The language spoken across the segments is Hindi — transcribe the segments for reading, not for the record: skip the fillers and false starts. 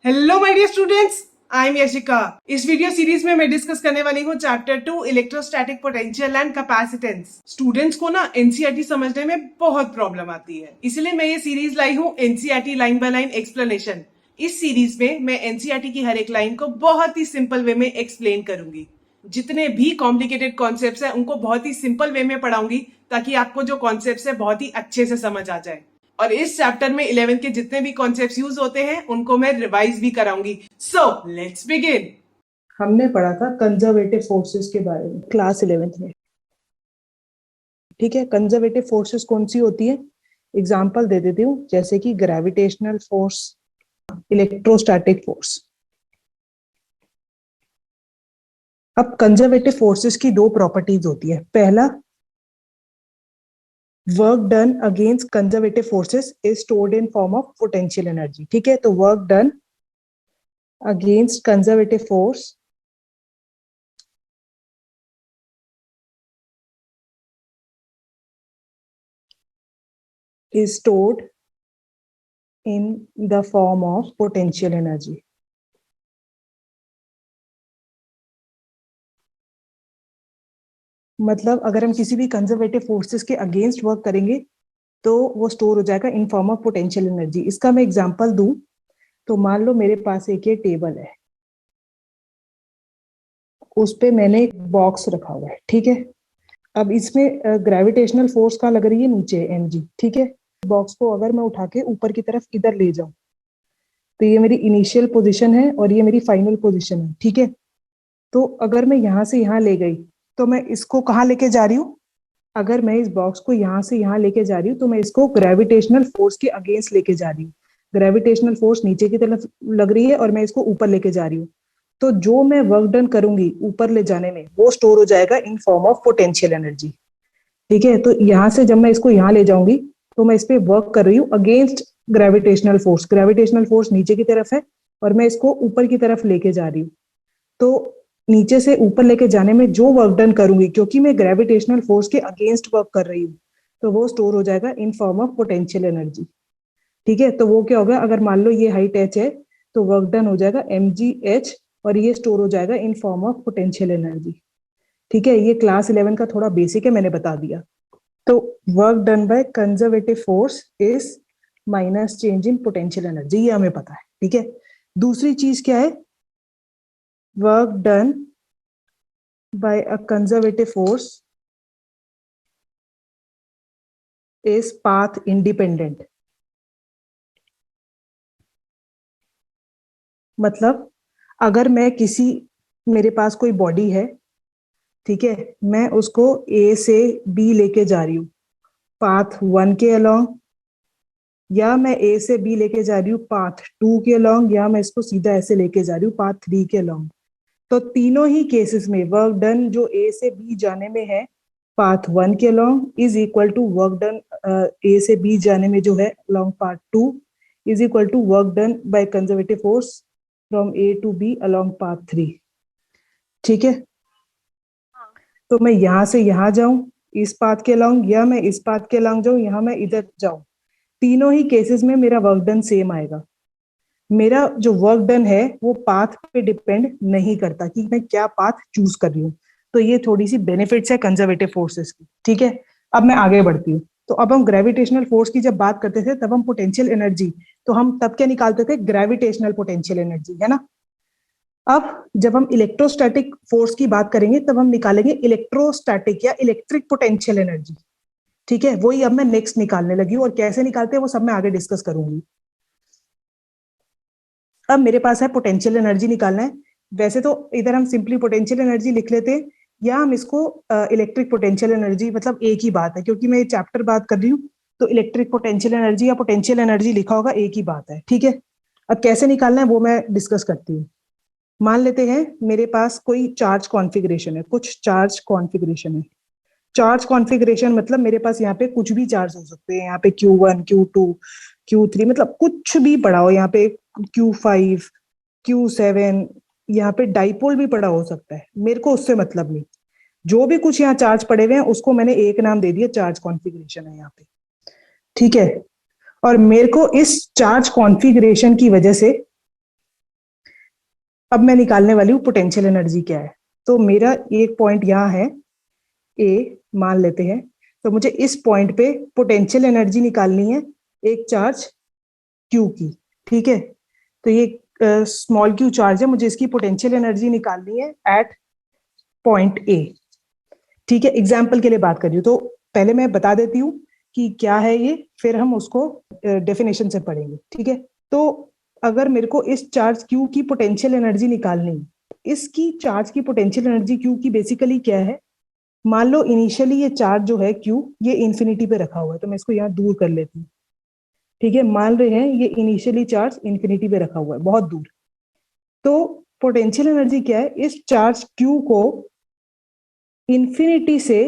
Hello my dear students, I am Yashika. इस वीडियो सीरीज में मैं डिस्कस करने वाली हूँ chapter 2 electrostatic potential and capacitance. Students को ना एनसीईआरटी समझने में बहुत प्रॉब्लम आती है, इसलिए मैं ये सीरीज लाई हूँ NCERT line by line explanation. इस सीरीज में मैं एनसीईआरटी की हर एक लाइन को बहुत ही सिंपल वे में एक्सप्लेन करूंगी। जितने भी कॉम्प्लिकेटेड कॉन्सेप्ट्स हैं उनको बहुत ही सिंपल वे में पढ़ाऊंगी ताकि आपको जो कॉन्सेप्ट्स है बहुत ही अच्छे से समझ आ जाए। और इस चैप्टर में 11 के जितने भी कॉन्सेप्ट्स यूज होते हैं उनको मैं रिवाइज भी कराऊंगी। So let's begin. हमने पढ़ा था कंजर्वेटिव फोर्सेस के बारे में क्लास 11th में। ठीक है, कंजर्वेटिव फोर्सेस कौन सी होती है? एग्जांपल दे देती हूँ, जैसे कि ग्रेविटेशनल फोर्स, इलेक्ट्रोस्टैटिक फोर्स। अब कंजर्वेटिव फोर्सेस की दो प्रॉपर्टीज होती है। पहला, work done against conservative forces is stored in form of potential energy. ठीक है, तो work done against conservative force is stored in the form of potential energy. मतलब अगर हम किसी भी कंजर्वेटिव फोर्सेस के अगेंस्ट वर्क करेंगे तो वो स्टोर हो जाएगा in form of potential energy. इसका मैं एग्जांपल दूं तो मान लो मेरे पास एक ये टेबल है, उस पे मैंने एक बॉक्स रखा हुआ है। ठीक है, अब इसमें ग्रेविटेशनल फोर्स कहाँ लग रही है? नीचे है, mg। ठीक है, बॉक्स को अगर मैं उठा के ऊपर की तरफ इधर ले जाऊं तो ये मेरी इनिशियल पोजिशन है और ये मेरी फाइनल पोजिशन है। ठीक है, तो अगर मैं यहाँ से यहाँ ले गई तो मैं इसको कहाँ लेके जा रही हूँ? अगर मैं इस बॉक्स को यहाँ से यहाँ लेके जा रही हूँ तो मैं इसको ग्रेविटेशनल फोर्स के अगेंस्ट लेके जा रही हूँ। ग्रेविटेशनल फोर्स नीचे की तरफ लग रही है और मैं इसको ऊपर लेके जा रही हूँ। तो जो मैं वर्क डन करूंगी ऊपर ले जाने में वो स्टोर हो जाएगा in form of potential energy. ठीक है, तो यहाँ से जब मैं इसको यहाँ ले जाऊंगी तो मैं इस पे वर्क कर रही हूँ against gravitational force. Gravitational force नीचे की तरफ है और मैं इसको ऊपर की तरफ लेके जा रही हूँ। तो नीचे से ऊपर लेके जाने में जो वर्क डन करूंगी, क्योंकि मैं ग्रेविटेशनल फोर्स के अगेंस्ट वर्क कर रही हूँ, तो वो स्टोर हो जाएगा in form of potential energy. ठीक है, तो वो क्या होगा? अगर मान लो ये हाइट h है तो वर्क डन हो जाएगा mgh और ये स्टोर हो जाएगा in form of potential energy. ठीक है, ये क्लास 11 का थोड़ा बेसिक है, मैंने बता दिया। तो work done by conservative force is minus change in potential energy, ये हमें पता है। ठीक है, दूसरी चीज क्या है? Work done by a conservative force is path independent। मतलब अगर मैं किसी, मेरे पास कोई बॉडी है, ठीक है, मैं उसको ए से बी लेके जा रही हूँ पाथ 1 के अलोंग, या मैं ए से बी लेके जा रही हूँ पाथ 2 के अलोंग, या मैं इसको सीधा ऐसे लेके जा रही हूँ पाथ 3 के अलोंग, तो तीनों ही केसेस में वर्क डन जो ए से बी जाने में है पाथ 1 के along is equal to work done A से बी जाने में जो है along path 2 is equal to work done by conservative force from A to B along path 3। ठीक है, तो मैं यहाँ से यहाँ जाऊं इस पाथ के अलोंग, या मैं इस पाथ के अलोंग जाऊं, यहाँ मैं इधर जाऊं, तीनों ही केसेस में मेरा वर्क डन सेम आएगा। मेरा जो वर्क डन है वो पाथ पे डिपेंड नहीं करता कि मैं क्या पाथ चूज कर रही हूँ। तो ये थोड़ी सी बेनिफिट्स है कंजर्वेटिव फोर्सेस की। ठीक है, अब मैं आगे बढ़ती हूँ। तो अब हम ग्रेविटेशनल फोर्स की जब बात करते थे तब हम पोटेंशियल एनर्जी, तो हम तब क्या निकालते थे? ग्रेविटेशनल पोटेंशियल एनर्जी, है ना। अब जब हम इलेक्ट्रोस्टैटिक फोर्स की बात करेंगे तब हम निकालेंगे इलेक्ट्रोस्टैटिक या इलेक्ट्रिक पोटेंशियल एनर्जी। ठीक है, वही अब मैं नेक्स्ट निकालने लगी हूँ, और कैसे निकालते हैं वो सब मैं आगे डिस्कस करूंगी। अब मेरे पास है पोटेंशियल एनर्जी निकालना है। वैसे तो इधर हम सिंपली पोटेंशियल एनर्जी लिख लेते हैं, या हम इसको इलेक्ट्रिक पोटेंशियल एनर्जी, मतलब एक ही बात है, क्योंकि मैं चैप्टर बात कर रही हूँ तो इलेक्ट्रिक पोटेंशियल एनर्जी या पोटेंशियल एनर्जी लिखा होगा, एक ही बात है। ठीक है, अब कैसे निकालना है वो मैं डिस्कस करती हूँ। मान लेते हैं मेरे पास कोई चार्ज कॉन्फ़िगरेशन है, कुछ चार्ज कॉन्फ़िगरेशन है। चार्ज कॉन्फ़िगरेशन मतलब मेरे पास यहाँ पे कुछ भी चार्ज हो सकते हैं, यहाँ पे Q1 Q2 Q3, मतलब कुछ भी पड़ा हो, यहाँ पे Q5 Q7, यहाँ पे डाइपोल भी पड़ा हो सकता है, मेरे को उससे मतलब नहीं। जो भी कुछ यहाँ चार्ज पड़े हुए हैं उसको मैंने एक नाम दे दिया, चार्ज कॉन्फ़िगरेशन है यहाँ पे। ठीक है, और मेरे को इस चार्ज कॉन्फ़िगरेशन की वजह से अब मैं निकालने वाली हूँ पोटेंशियल एनर्जी क्या है। तो मेरा एक पॉइंट यहाँ है ए मान लेते हैं, तो मुझे इस पॉइंट पे पोटेंशियल एनर्जी निकालनी है एक चार्ज क्यू की, ठीक है। तो ये स्मॉल क्यू चार्ज है, मुझे इसकी पोटेंशियल एनर्जी निकालनी है एट पॉइंट ए, ठीक है। एग्जाम्पल के लिए बात कर रही हूँ, तो पहले मैं बता देती हूँ कि क्या है ये, फिर हम उसको डेफिनेशन से पढ़ेंगे, ठीक है। तो अगर मेरे को इस चार्ज क्यू की पोटेंशियल एनर्जी निकालनी है, इसकी चार्ज की पोटेंशियल एनर्जी क्यू की बेसिकली क्या है, मान लो इनिशियली ये चार्ज जो है क्यू ये इन्फिनिटी पे रखा हुआ है, तो मैं इसको यहाँ दूर कर लेती हूँ, ठीक है। मान रहे हैं ये इनिशियली चार्ज इन्फिनिटी पे रखा हुआ है बहुत दूर। तो पोटेंशियल एनर्जी क्या है, इस चार्ज क्यू को इन्फिनिटी से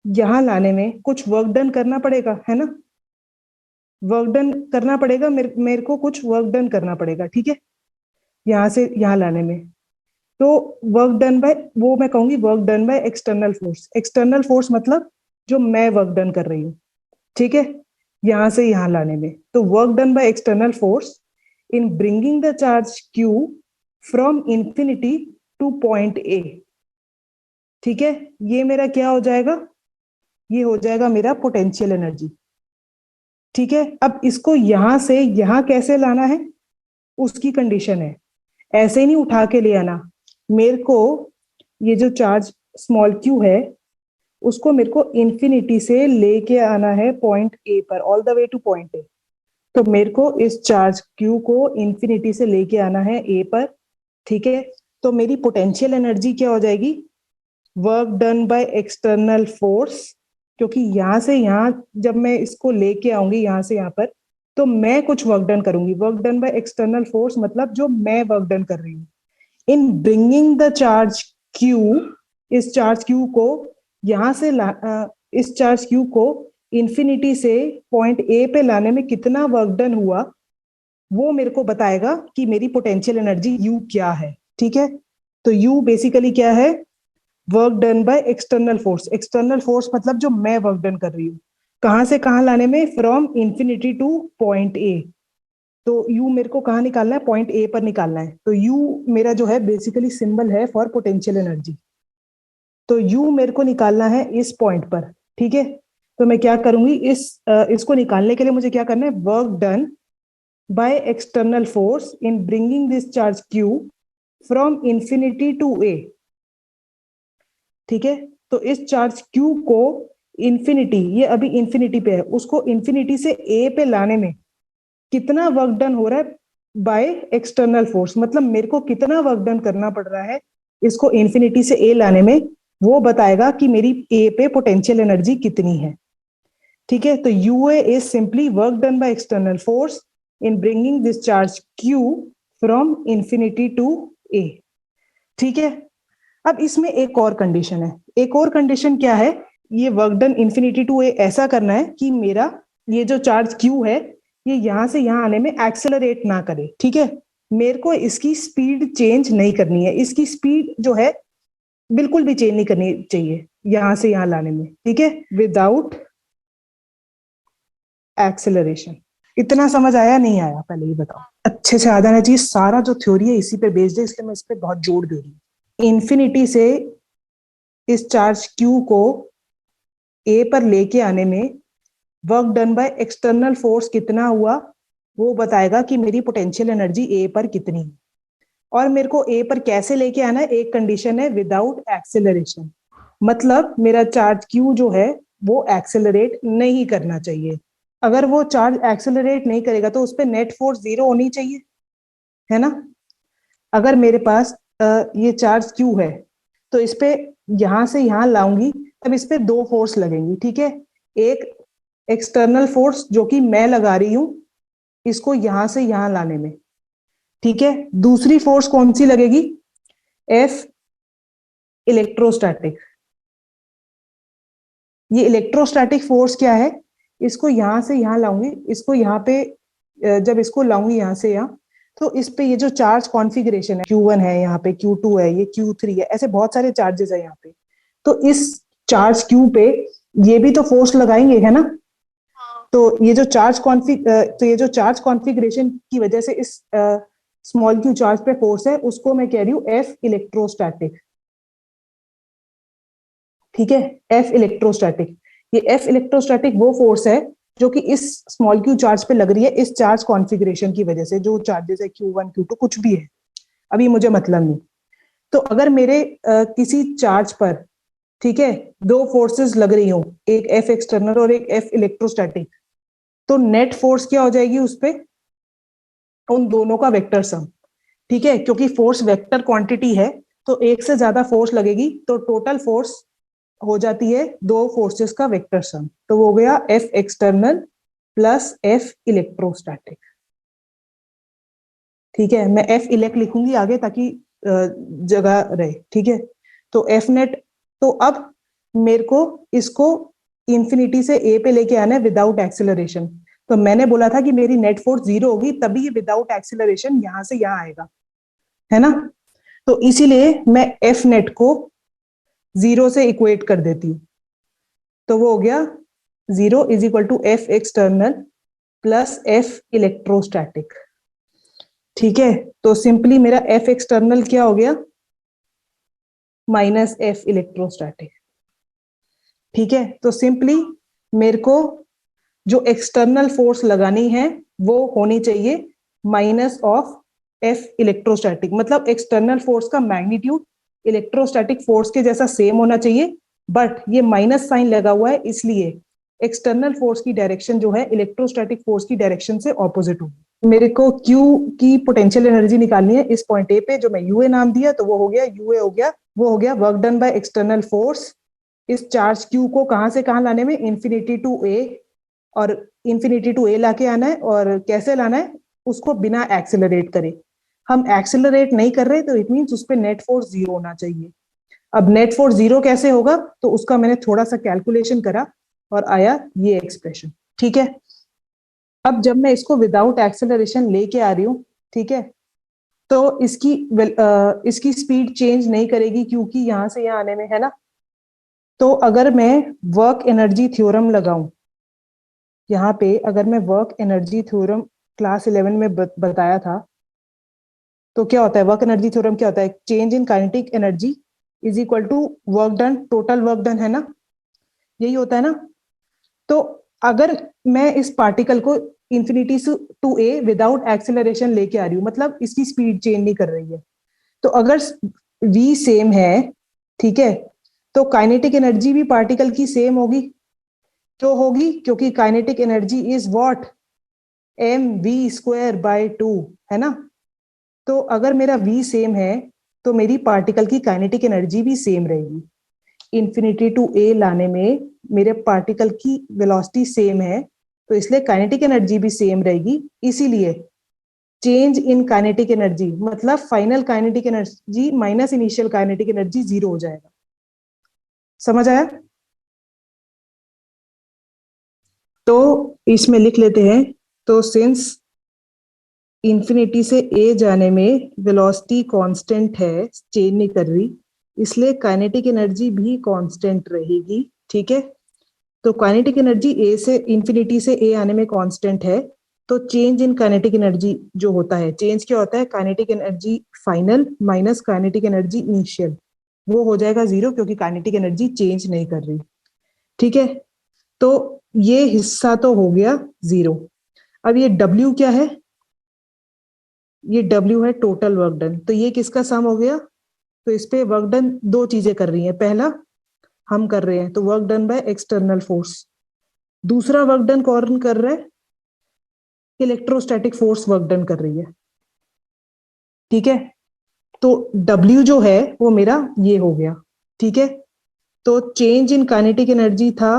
यहां लाने में कुछ वर्क डन करना पड़ेगा, है ना। वर्क डन करना पड़ेगा, मेरे को कुछ वर्क डन करना पड़ेगा, ठीक है, यहां से यहां लाने में। तो वर्क डन बाय, वो मैं कहूंगी work done by external force. External force मतलब जो मैं वर्क डन कर रही हूँ, ठीक है, यहां से यहां लाने में। तो work done by external force in bringing the charge Q from infinity two point A, ठीक है। ये मेरा क्या हो जाएगा, ये हो जाएगा मेरा पोटेंशियल एनर्जी, ठीक है। अब इसको यहां से यहां कैसे लाना है उसकी कंडीशन है, ऐसे ही नहीं उठा के ले आना। मेरे को ये जो चार्ज स्मॉल क्यू है उसको मेरे को इंफिनिटी से लेके आना है पॉइंट ए पर, all the way two point A. तो मेरे को इस चार्ज क्यू को इंफिनिटी से लेके आना है ए पर, ठीक है। तो मेरी पोटेंशियल एनर्जी क्या हो जाएगी, work done by external force, क्योंकि यहां से यहां जब मैं इसको लेके आऊंगी यहां से यहां पर, तो मैं कुछ वर्क डन करूंगी। Work done by external force मतलब जो मैं वर्क डन कर रही हूँ इन ब्रिंगिंग द चार्ज क्यू, इस चार्ज क्यू को यहां से इस चार्ज क्यू को इंफिनिटी से पॉइंट ए पे लाने में कितना वर्क डन हुआ, वो मेरे को बताएगा कि मेरी पोटेंशियल एनर्जी यू क्या है, ठीक है। तो यू बेसिकली क्या है, work done by external force. External force मतलब जो मैं वर्क डन कर रही हूँ, कहां से कहां लाने में, from infinity two point A. तो यू मेरे को कहाँ निकालना है, पॉइंट ए पर निकालना है। तो यू मेरा जो है बेसिकली सिंबल है फॉर पोटेंशियल एनर्जी। तो यू मेरे को निकालना है इस पॉइंट पर, ठीक है। तो मैं क्या करूंगी, इसको निकालने के लिए मुझे क्या करना है, work done by external force in bringing this charge Q from infinity to A, ठीक है। तो इस चार्ज क्यू को इंफिनिटी, ये अभी इंफिनिटी पे है, उसको इंफिनिटी से ए पे लाने में कितना वर्क डन हो रहा है बाय एक्सटर्नल फोर्स, मतलब मेरे को कितना वर्क डन करना पड़ रहा है इसको इंफिनिटी से ए लाने में, वो बताएगा कि मेरी ए पे पोटेंशियल एनर्जी कितनी है, ठीक है। तो U A is simply work done by external force in bringing this charge Q from infinity to A, ठीक है। अब इसमें एक और कंडीशन है। एक और कंडीशन क्या है, ये वर्क डन इंफिनिटी टू ए ऐसा करना है कि मेरा ये जो चार्ज क्यू है ये यहां से यहां आने में एक्सेलरेट ना करे, ठीक है। मेरे को इसकी स्पीड चेंज नहीं करनी है, इसकी स्पीड जो है बिल्कुल भी चेंज नहीं करनी चाहिए यहां से यहां लाने में, ठीक है, विदाउट एक्सेलरेशन। इतना समझ आया नहीं आया, पहले ये बताओ। अच्छे से याद आना चाहिए, सारा जो थ्योरी है इसी पे बेस्ड है, इसलिए मैं इस पे बहुत जोर दे रही हूँ। इंफिनिटी से इस चार्ज क्यू को ए पर लेके आने में work done by external force कितना हुआ, वो बताएगा कि मेरी पोटेंशियल एनर्जी ए पर कितनी है। और मेरे को ए पर कैसे लेके आना है, एक कंडीशन है विदाउट एक्सेलरेशन, मतलब मेरा चार्ज क्यू जो है वो एक्सेलरेट नहीं करना चाहिए। अगर वो चार्ज एक्सेलरेट नहीं करेगा तो उस पर नेट फोर्स 0 होनी चाहिए, है ना। अगर मेरे पास ये चार्ज क्यू है तो इस पे यहां से यहां लाऊंगी तब इस पे दो फोर्स लगेंगी, ठीक है। एक एक्सटर्नल फोर्स जो कि मैं लगा रही हूं इसको यहां से यहां लाने में, ठीक है। दूसरी फोर्स कौन सी लगेगी, एफ इलेक्ट्रोस्टैटिक। ये इलेक्ट्रोस्टैटिक फोर्स क्या है, इसको यहां से यहां लाऊंगी, इसको यहाँ पे जब इसको लाऊंगी यहां से यहाँ, तो इस पे ये जो चार्ज कॉन्फ़िगरेशन है, Q1 है, यहाँ पे Q2 है, ये Q3 है, ऐसे बहुत सारे चार्जेस है यहाँ पे। तो इस चार्ज Q पे ये भी तो फोर्स लगाएंगे, है ना। तो ये जो चार्ज कॉन्फ़िगरेशन की वजह से इस स्मॉल क्यू चार्ज पे फोर्स है उसको मैं कह रही हूँ एफ इलेक्ट्रोस्टैटिक, ठीक है, एफ इलेक्ट्रोस्टैटिक। ये एफ इलेक्ट्रोस्टैटिक वो फोर्स है जो कि इस स्मॉल क्यू चार्ज पे लग रही है इस चार्ज कॉन्फ़िगरेशन की वजह से, जो चार्जेस है Q1 Q2 कुछ भी है, अभी मुझे मतलब नहीं। तो अगर मेरे किसी चार्ज पर, ठीक है, दो फोर्सेस लग रही हो, एक एफ एक्सटर्नल और एक एफ इलेक्ट्रोस्टैटिक, तो नेट फोर्स क्या हो जाएगी उस पे, उन दोनों का वेक्टर सम, ठीक है, क्योंकि फोर्स वेक्टर क्वांटिटी है तो एक से ज्यादा फोर्स लगेगी तो टोटल फोर्स हो जाती है दो फोर्सेस का वेक्टर सम। तो वो हो गया F external plus F electrostatic, ठीक है। मैं एफ इलेक्ट लिखूंगी आगे ताकि जगह रहे, ठीक है। तो एफ नेट, तो अब मेरे को इसको इंफिनिटी से ए पे लेके आना है विदाउट एक्सेलरेशन। तो मैंने बोला था कि मेरी नेट फोर्स 0 होगी तभी ये विदाउट एक्सेलरेशन यहां से यहां आएगा, है ना। तो इसीलिए मैं एफ नेट को 0 से इक्वेट कर देती हूँ। तो वो हो गया 0 is equal to F external plus F electrostatic, ठीक है। तो सिंपली मेरा एफ एक्सटर्नल क्या हो गया, माइनस एफ इलेक्ट्रोस्टैटिक, ठीक है। तो सिंपली मेरे को जो एक्सटर्नल फोर्स लगानी है वो होनी चाहिए माइनस ऑफ एफ इलेक्ट्रोस्टैटिक, मतलब एक्सटर्नल फोर्स का मैग्नीट्यूड इलेक्ट्रोस्टैटिक फोर्स के जैसा सेम होना चाहिए, बट ये माइनस साइन लगा हुआ है इसलिए एक्सटर्नल फोर्स की डायरेक्शन जो है इलेक्ट्रोस्टैटिक फोर्स की डायरेक्शन से ऑपोजिट होगी। मेरे को Q की पोटेंशियल एनर्जी निकालनी है इस पॉइंट ए पे, जो मैं यूए नाम दिया, तो वो हो गया यूए हो गया, वो हो गया work done by external force इस चार्ज Q को कहां से कहां लाने में, इंफिनिटी टू ए, और इंफिनिटी टू ए लाके आना है, और कैसे लाना है उसको बिना एक्सेलरेट करे। हम एक्सेलरेट नहीं कर रहे तो इट मींस उस पे नेट फोर्स 0 होना चाहिए। अब नेट फोर्स 0 कैसे होगा, तो उसका मैंने थोड़ा सा कैलकुलेशन करा और आया ये एक्सप्रेशन, ठीक है। अब जब मैं इसको विदाउट एक्सेलरेशन लेके आ रही हूँ, ठीक है, तो इसकी स्पीड चेंज नहीं करेगी क्योंकि यहां से यहां आने में, है ना। तो अगर मैं वर्क एनर्जी थ्योरम लगाऊं यहाँ पे, अगर मैं वर्क एनर्जी थ्योरम क्लास 11 में बताया था, तो क्या होता है वर्क एनर्जी थ्योरम, क्या होता है, change in kinetic energy is equal to work done, total work done, है ना, यही होता है ना। तो अगर मैं इस पार्टिकल को infinity to A without acceleration लेके आ रही हूँ, मतलब इसकी स्पीड चेंज नहीं कर रही है, तो अगर v सेम है, ठीक है, तो काइनेटिक एनर्जी भी पार्टिकल की सेम होगी, क्यों होगी, क्योंकि kinetic energy is what, mv²/2, है ना। तो अगर मेरा v सेम है तो मेरी पार्टिकल की काइनेटिक एनर्जी भी सेम रहेगी। इंफिनिटी टू ए लाने में मेरे पार्टिकल की वेलोसिटी सेम है तो इसलिए काइनेटिक एनर्जी भी सेम रहेगी, इसीलिए चेंज इन काइनेटिक एनर्जी मतलब final kinetic energy minus initial kinetic energy 0 हो जाएगा। समझ आया। तो इसमें लिख लेते हैं, तो सिंस इंफिनिटी से ए जाने में वेलोसिटी कांस्टेंट है, चेंज नहीं कर रही, इसलिए काइनेटिक एनर्जी भी कांस्टेंट रहेगी, ठीक है। तो काइनेटिक एनर्जी ए से इंफिनिटी से ए आने में कांस्टेंट है, तो चेंज इन काइनेटिक एनर्जी जो होता है, चेंज क्या होता है, kinetic energy final minus kinetic energy initial, वो हो जाएगा 0 क्योंकि काइनेटिक एनर्जी चेंज नहीं कर रही, ठीक है। तो ये हिस्सा तो हो गया 0। अब ये W क्या है, ये W है टोटल वर्क डन, तो ये किसका सम हो गया, तो इस पे वर्क डन दो चीजें कर रही हैं, पहला हम कर रहे हैं तो work done by external force, दूसरा वर्क डन कौन कर रहा है, इलेक्ट्रोस्टैटिक फोर्स वर्क डन कर रही है, ठीक है। तो W जो है वो मेरा ये हो गया, ठीक है। तो चेंज इन काइनेटिक एनर्जी था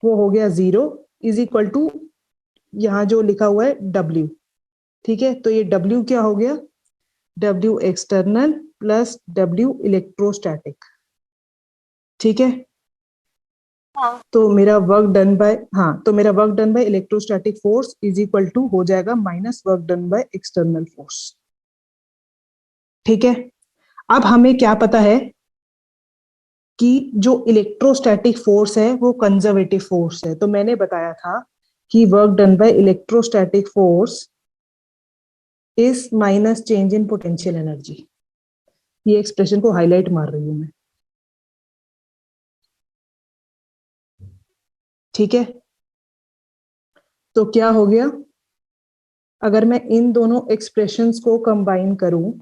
वो हो गया 0 इज इक्वल टू यहां जो लिखा हुआ है W, ठीक है। तो ये W क्या हो गया, W external plus W electrostatic, ठीक है। तो मेरा वर्क डन बाय, हाँ, तो मेरा work done by electrostatic force is equal to हो जाएगा minus work done by external force, ठीक है। अब हमें क्या पता है कि जो इलेक्ट्रोस्टैटिक फोर्स है वो कंजर्वेटिव फोर्स है, तो मैंने बताया था कि work done by electrostatic force is minus change in potential energy. ये एक्सप्रेशन को हाईलाइट मार रही हूं मैं, ठीक है। तो क्या हो गया, अगर मैं इन दोनों एक्सप्रेशंस को कंबाइन करूं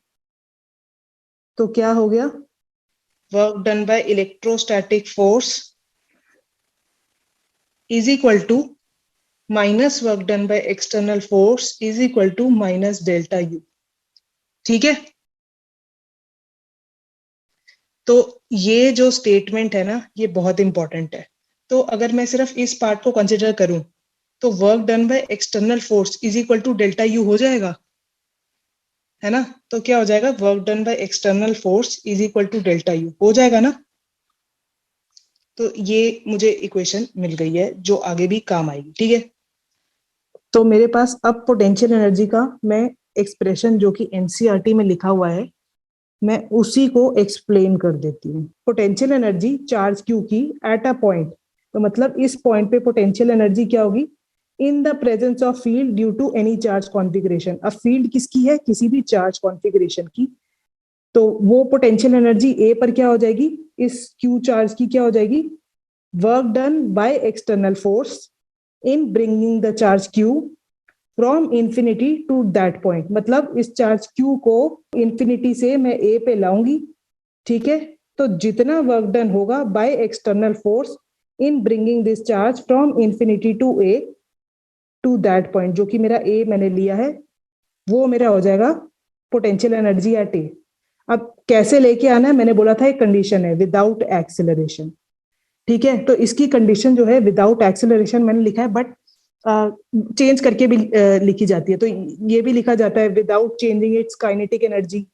तो क्या हो गया, work done by electrostatic force is equal to minus work done by external force is equal to minus delta U, ठीक है। तो ये जो स्टेटमेंट है ना, ये बहुत इंपॉर्टेंट है। तो अगर मैं सिर्फ इस पार्ट को कंसिडर करूं तो work done by external force is equal to delta U हो जाएगा, है ना। तो क्या हो जाएगा, work done by external force is equal to delta U हो जाएगा ना। तो ये मुझे इक्वेशन मिल गई है जो आगे भी काम आएगी, ठीक है। तो मेरे पास अब पोटेंशियल एनर्जी का मैं एक्सप्रेशन जो कि एनसीईआरटी में लिखा हुआ है, मैं उसी को एक्सप्लेन कर देती हूँ। पोटेंशियल एनर्जी चार्ज क्यू की एट अ पॉइंट, तो मतलब इस पॉइंट पे पोटेंशियल एनर्जी क्या होगी, in the presence of field due to any charge configuration. अब फील्ड किसकी है, किसी भी चार्ज कॉन्फिगरेशन की, तो वो पोटेंशियल एनर्जी ए पर क्या हो जाएगी, इस क्यू चार्ज की क्या हो जाएगी, work done by external force in bringing the charge Q from infinity to that point. मतलब इस चार्ज क्यू को इंफिनिटी से मैं ए पे लाऊंगी, ठीक है। तो जितना वर्क डन होगा by external force in bringing this charge from infinity to a to that point, जो कि मेरा ए मैंने लिया है, वो मेरा हो जाएगा पोटेंशियल एनर्जी एट ए। अब कैसे लेके आना है, मैंने बोला था एक कंडीशन है विदाउट एक्सेलरेशन, ठीक है। तो इसकी कंडीशन जो है विदाउट एक्सेलरेशन मैंने लिखा है, बट चेंज करके भी लिखी जाती है। तो ये भी लिखा जाता है without changing its kinetic energy.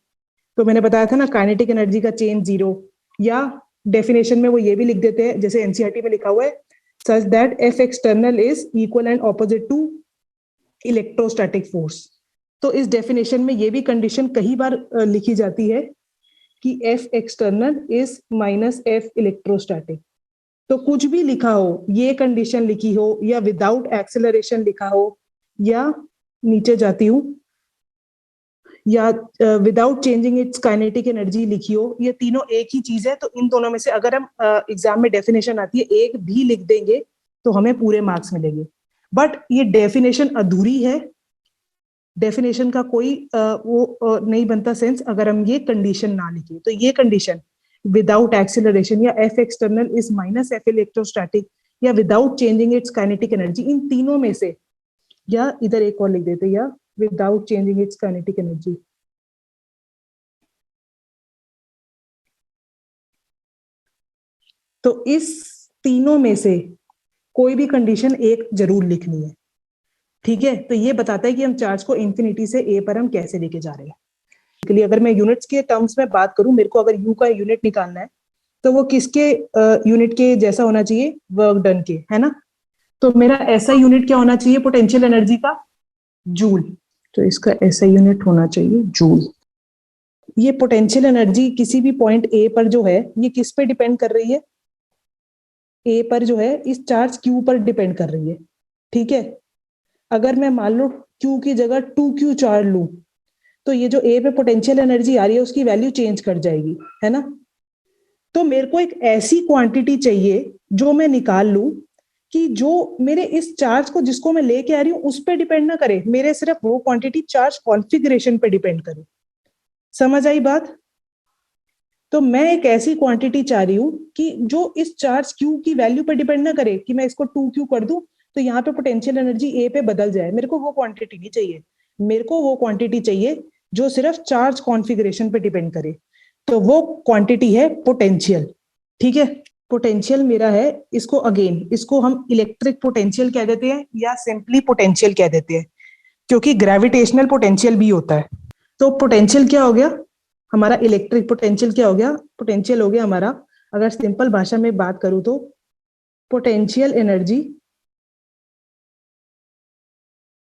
तो मैंने बताया था ना, काइनेटिक एनर्जी का चेंज जीरो, या डेफिनेशन में वो ये भी लिख देते हैं जैसे एनसीईआरटी में लिखा हुआ है, such that F external is equal and opposite to electrostatic force. तो इस डेफिनेशन में ये भी कंडीशन कई बार लिखी जाती है कि F external is minus F electrostatic. तो कुछ भी लिखा हो, ये कंडीशन लिखी हो, या विदाउट एक्सेलरेशन लिखा हो, या नीचे जाती हूं, या without changing its kinetic energy लिखी हो, ये तीनों एक ही चीज है। तो इन दोनों में से अगर हम एग्जाम में डेफिनेशन आती है एक भी लिख देंगे तो हमें पूरे मार्क्स मिलेंगे। बट ये डेफिनेशन अधूरी है, डेफिनेशन का कोई वो नहीं बनता सेंस अगर हम ये कंडीशन ना लिखे। तो ये कंडीशन विदाउट एक्सेलरेशन, या F external is minus F electrostatic, या without changing its kinetic energy, इन तीनों में से, या इधर एक और लिख देते, या without changing its kinetic energy. तो इस तीनों में से कोई भी कंडीशन एक जरूर लिखनी है, ठीक है। तो ये बताता है कि हम चार्ज को इंफिनिटी से ए पर हम कैसे लेके जा रहे हैं। के लिए अगर मैं यूनिट्स के टर्म्स में बात करूं, मेरे को अगर यू का यूनिट निकालना है तो वो किसके यूनिट के जैसा होना चाहिए, वर्क डन के, है ना। तो मेरा ऐसा यूनिट क्या होना चाहिए पोटेंशियल एनर्जी का, जूल। तो इसका ऐसा यूनिट होना चाहिए जूल। ये पोटेंशियल एनर्जी किसी भी पॉइंट ए पर जो है, ये किस पे डिपेंड कर रही है, ए पर जो है इस चार्ज क्यू पर डिपेंड कर रही है, ठीक है। अगर मैं मान लो क्यू की जगह 2q चार्ज लूं तो ये जो ए पे पोटेंशियल एनर्जी आ रही है उसकी वैल्यू चेंज कर जाएगी, है ना। तो मेरे को एक ऐसी क्वांटिटी चाहिए जो मैं निकाल लूं कि जो मेरे इस चार्ज को जिसको मैं लेके आ रही हूं उस पर डिपेंड ना करे, मेरे सिर्फ वो क्वांटिटी चार्ज कॉन्फ़िगरेशन पे डिपेंड करे। समझ आई बात। तो मैं एक ऐसी क्वांटिटी चाह रही हूँ कि जो इस चार्ज क्यू की वैल्यू पर डिपेंड ना करे, कि मैं इसको 2q कर दूं तो यहाँ पे पोटेंशियल एनर्जी ए पे बदल जाए। मेरे को वो क्वांटिटी नहीं चाहिए, मेरे को वो क्वांटिटी चाहिए जो सिर्फ चार्ज कॉन्फ़िगरेशन पे डिपेंड करे। तो वो क्वांटिटी है पोटेंशियल, ठीक है। पोटेंशियल मेरा है, इसको अगेन इसको हम इलेक्ट्रिक पोटेंशियल कह देते हैं या सिंपली पोटेंशियल कह देते हैं, क्योंकि ग्रेविटेशनल पोटेंशियल भी होता है। तो पोटेंशियल क्या हो गया हमारा, इलेक्ट्रिक पोटेंशियल क्या हो गया, पोटेंशियल हो गया हमारा, अगर सिंपल भाषा में बात करूं तो potential energy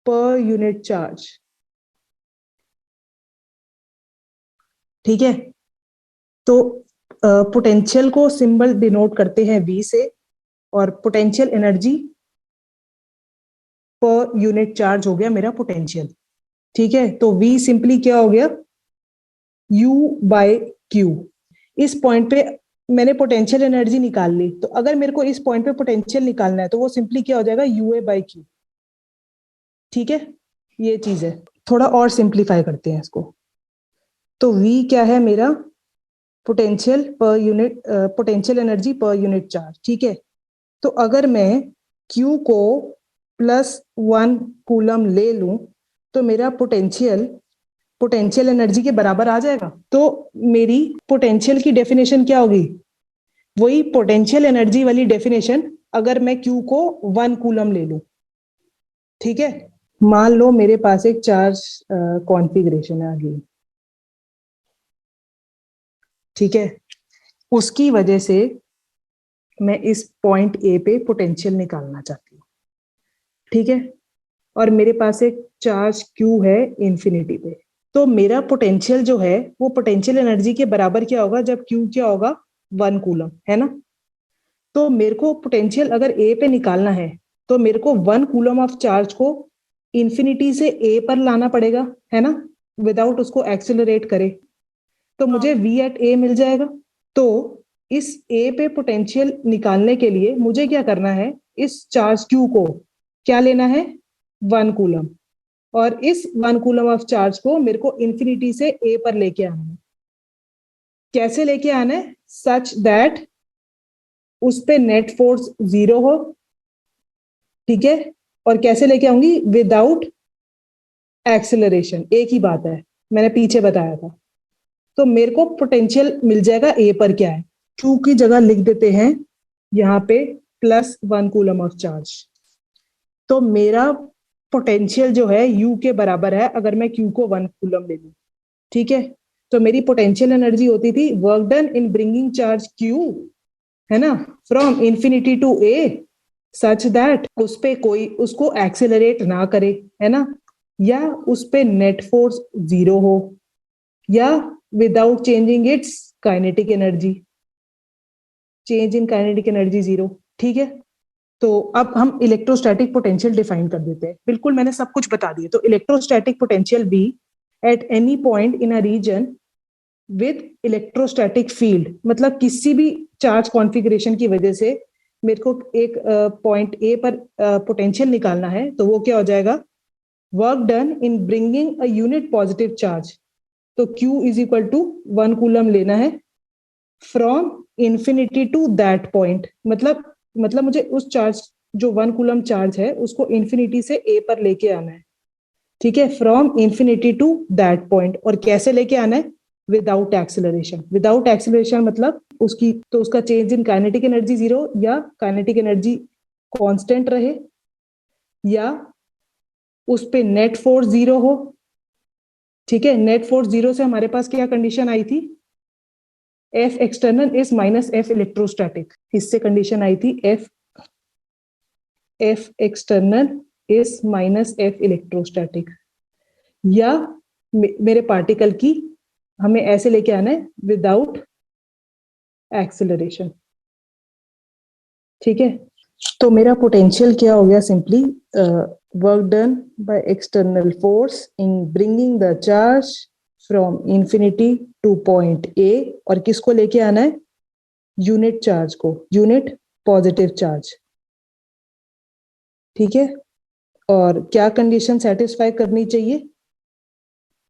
per unit charge, ठीक है। तो पोटेंशियल को सिंबल डिनोट करते हैं V से, और potential energy per unit charge हो गया मेरा पोटेंशियल। ठीक है, तो V सिंपली क्या हो गया, U बाय Q। इस पॉइंट पे मैंने पोटेंशियल एनर्जी निकाल ली, तो अगर मेरे को इस पॉइंट पे पोटेंशियल निकालना है तो वो सिंपली क्या हो जाएगा, UA बाय Q। ठीक है, ये चीज है। थोड़ा और सिंप्लीफाई करते हैं इसको। तो V क्या है मेरा, potential per unit, potential energy per unit charge. ठीक है, तो अगर मैं Q को +1 कूलम ले लूं तो मेरा पोटेंशियल एनर्जी के बराबर आ जाएगा। तो मेरी पोटेंशियल की डेफिनेशन क्या होगी, वही पोटेंशियल एनर्जी वाली डेफिनेशन, अगर मैं Q को 1 कूलम ले लूं। ठीक है, मान लो मेरे पास एक चार्ज कॉन्फ़िगरेशन है आगे। ठीक है, उसकी वजह से मैं इस पॉइंट ए पे पोटेंशियल निकालना चाहती हूँ। ठीक है, और मेरे पास एक चार्ज क्यू है इंफिनिटी पे। तो मेरा पोटेंशियल जो है वो पोटेंशियल एनर्जी के बराबर क्या होगा, जब क्यू क्या होगा, 1 कूलम, है ना। तो मेरे को पोटेंशियल अगर ए पे निकालना है तो मेरे को 1 कूलम ऑफ चार्ज को इंफिनिटी से ए पर लाना पड़ेगा, है ना, विदाउट उसको एक्सेलरेट करे। तो मुझे V एट ए मिल जाएगा। तो इस ए पे पोटेंशियल निकालने के लिए मुझे क्या करना है, इस चार्ज क्यू को क्या लेना है, 1 कूलम, और इस 1 कूलम ऑफ चार्ज को मेरे को इंफिनिटी से ए पर लेके आना है। कैसे लेके आना है, सच दैट उस पे नेट फोर्स 0 हो। ठीक है, और कैसे लेके आऊंगी, विदाउट एक्सेलरेशन। एक ही बात है, मैंने पीछे बताया था। तो मेरे को पोटेंशियल मिल जाएगा ए पर क्या है, क्यू की जगह लिख देते हैं यहाँ पे +1 कूलम ऑफ चार्ज। तो मेरा पोटेंशियल जो है यू के बराबर है अगर मैं क्यू को 1 कूलम ले लूं। ठीक है, तो मेरी पोटेंशियल एनर्जी होती थी work done in bringing charge Q, है ना, from infinity to a, such that उस पे कोई उसको एक्सेलरेट ना करे, है ना, या उस पे नेट फोर्स 0 हो, या without changing its kinetic energy, change in kinetic energy 0। ठीक है, तो अब हम इलेक्ट्रोस्टैटिक पोटेंशियल डिफाइन कर देते हैं। बिल्कुल मैंने सब कुछ बता दिया। तो electrostatic potential be at any point in a region with electrostatic field, मतलब किसी भी चार्ज कॉन्फ़िगरेशन की वजह से मेरे को एक पॉइंट ए पर पोटेंशियल निकालना है, तो वो क्या हो जाएगा, work done in bringing a unit positive charge. तो Q is equal to 1 coulomb लेना है from infinity to that point, मतलब मुझे उस चार्ज जो 1 कूलम चार्ज है उसको इंफिनिटी से ए पर लेके आना है। ठीक है, from infinity to that point, और कैसे लेके आना है, विदाउट एक्सेलरेशन। विदाउट एक्सेलरेशन मतलब उसका चेंज इन काइनेटिक एनर्जी 0, या काइनेटिक एनर्जी कांस्टेंट रहे, या उस पे नेट फोर्स 0 हो। ठीक है, नेट फोर्स 0 से हमारे पास क्या कंडीशन आई थी, F external is minus F electrostatic. इससे कंडीशन आई थी F external is minus F electrostatic, या मेरे पार्टिकल की हमें ऐसे लेके आना है विदाउट एक्सेलरेशन। ठीक है, तो मेरा पोटेंशियल क्या हो गया, simply work done by external force in bringing the charge from infinity two point A, और किसको लेके आना है, यूनिट चार्ज को, यूनिट पॉजिटिव चार्ज। ठीक है, और क्या कंडीशन सेटिस्फाई करनी चाहिए,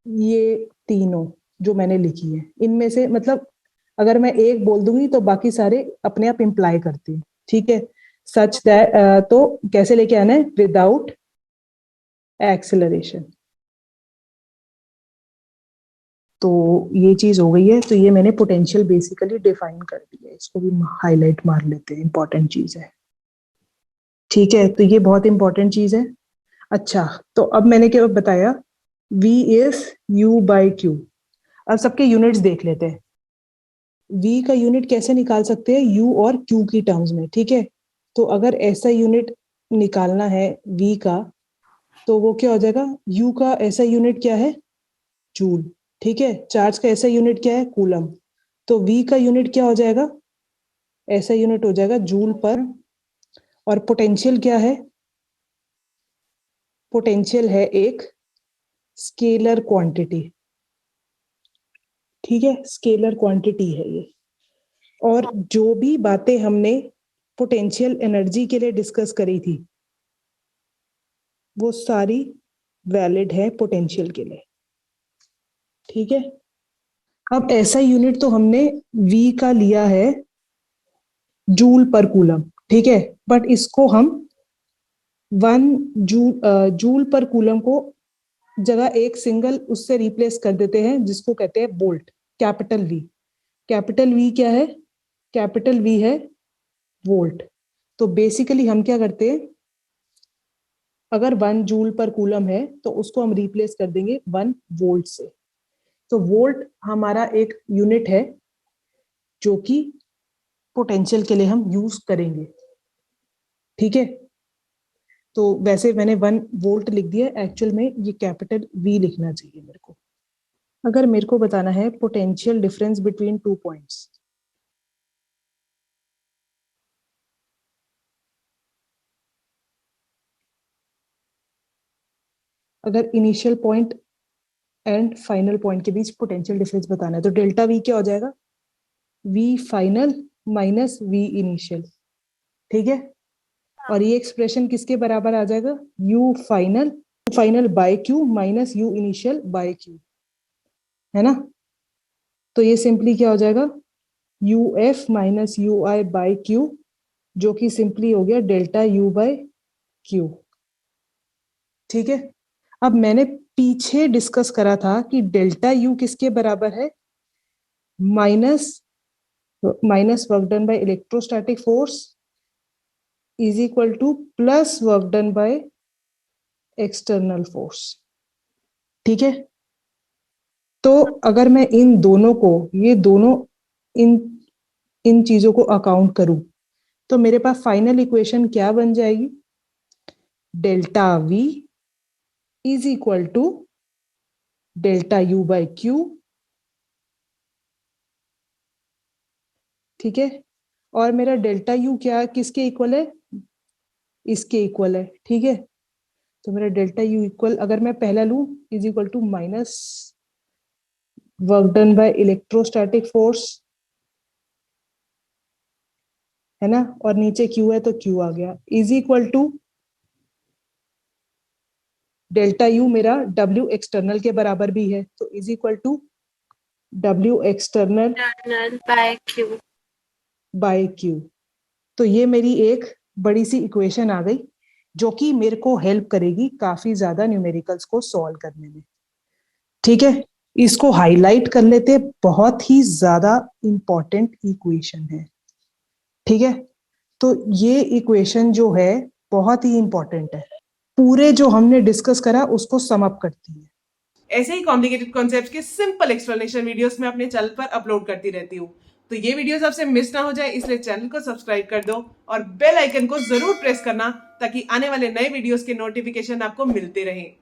ये तीनों जो मैंने लिखी है इनमें से, मतलब अगर मैं एक बोल दूंगी तो बाकी सारे अपने आप इंप्लाई करते हैं। ठीक है, सच दैट, तो कैसे लेके आना है, विदाउट एक्सेलरेशन। तो ये चीज हो गई है। तो ये मैंने पोटेंशियल बेसिकली डिफाइन कर दिया है, इसको भी हाईलाइट मार लेते हैं, इंपॉर्टेंट चीज है। ठीक है, तो ये बहुत इंपॉर्टेंट चीज है। अच्छा, तो अब मैंने क्या बताया, V is U by Q। अब सबके यूनिट्स देख लेते हैं। V का यूनिट कैसे निकाल सकते हैं, U और Q की टर्म्स में। ठीक है, तो अगर ऐसा यूनिट निकालना है V का, तो वो क्या हो जाएगा, U का ऐसा यूनिट क्या है, जूल। ठीक है, चार्ज का ऐसा यूनिट क्या है, कूलम। तो V का यूनिट क्या हो जाएगा, ऐसा यूनिट हो जाएगा जूल पर। और पोटेंशियल क्या है, पोटेंशियल है एक स्केलर क्वांटिटी, ठीक है, स्केलर क्वांटिटी है ये। और जो भी बातें हमने पोटेंशियल एनर्जी के लिए डिस्कस करी थी वो सारी वैलिड है पोटेंशियल के लिए, ठीक है। अब ऐसा यूनिट तो हमने V का लिया है जूल पर कूलम, ठीक है, बट इसको हम 1 जूल पर कूलम को जगह एक सिंगल उससे रिप्लेस कर देते हैं जिसको कहते हैं volt, capital V। Capital V क्या है? कैपिटल V है वोल्ट। तो बेसिकली हम क्या करते हैं, अगर 1 जूल पर कूलम है तो उसको हम रिप्लेस कर देंगे 1 वोल्ट से। तो वोल्ट हमारा एक यूनिट है जो कि पोटेंशियल के लिए हम यूज करेंगे, ठीक है। तो वैसे मैंने 1 वोल्ट लिख दिया, एक्चुअल में ये कैपिटल V लिखना चाहिए मेरे को। अगर मेरे को बताना है पोटेंशियल डिफरेंस बिटवीन 2 पॉइंट्स, अगर initial point and final point के बीच पोटेंशियल डिफरेंस बताना है तो डेल्टा V क्या हो जाएगा? V final minus V initial, ठीक है। और ये एक्सप्रेशन किसके बराबर आ जाएगा? U final by Q minus U initial by Q, है ना। तो ये सिंपली क्या हो जाएगा? UF minus UI by Q, जो कि सिंपली हो गया डेल्टा U बाय Q, ठीक है। अब मैंने पीछे डिस्कस करा था कि डेल्टा U किसके बराबर है? Minus work done by electrostatic force is equal two plus work done by external force, ठीक है। तो अगर मैं इन दोनों को, ये दोनों इन इन चीजों को अकाउंट करूं तो मेरे पास फाइनल इक्वेशन क्या बन जाएगी? Delta V is equal to delta U by Q, ठीक है। और मेरा डेल्टा U क्या किसके इक्वल है? इसके इक्वल है, ठीक है। तो मेरा डेल्टा U इक्वल, अगर मैं पहला लूं, is equal to minus work done by electrostatic force, है ना, और नीचे Q है तो Q आ गया, is equal to delta U मेरा W एक्सटर्नल के बराबर भी है, तो is equal to W external by Q। तो ये मेरी एक बड़ी सी इक्वेशन आ गई जो कि मेरे को हेल्प करेगी काफी ज्यादा न्यूमेरिकल्स को सॉल्व करने में, ठीक है। इसको हाईलाइट कर लेते, बहुत ही ज्यादा इंपॉर्टेंट इक्वेशन है, ठीक है। तो ये इक्वेशन जो है बहुत ही इंपॉर्टेंट है, पूरे जो हमने डिस्कस करा उसको सम अप करती है। ऐसे ही कॉम्प्लिकेटेड कॉन्सेप्ट्स के सिंपल एक्सप्लेनेशन वीडियोस मैं अपने चैनल पर अपलोड करती रहती हूँ। तो ये वीडियोस आपसे मिस ना हो जाए इसलिए चैनल को सब्सक्राइब कर दो और बेल आइकन को जरूर प्रेस करना ताकि आने वाले नए वीडियोस के नोटिफिकेशन आपको मिलते रहें।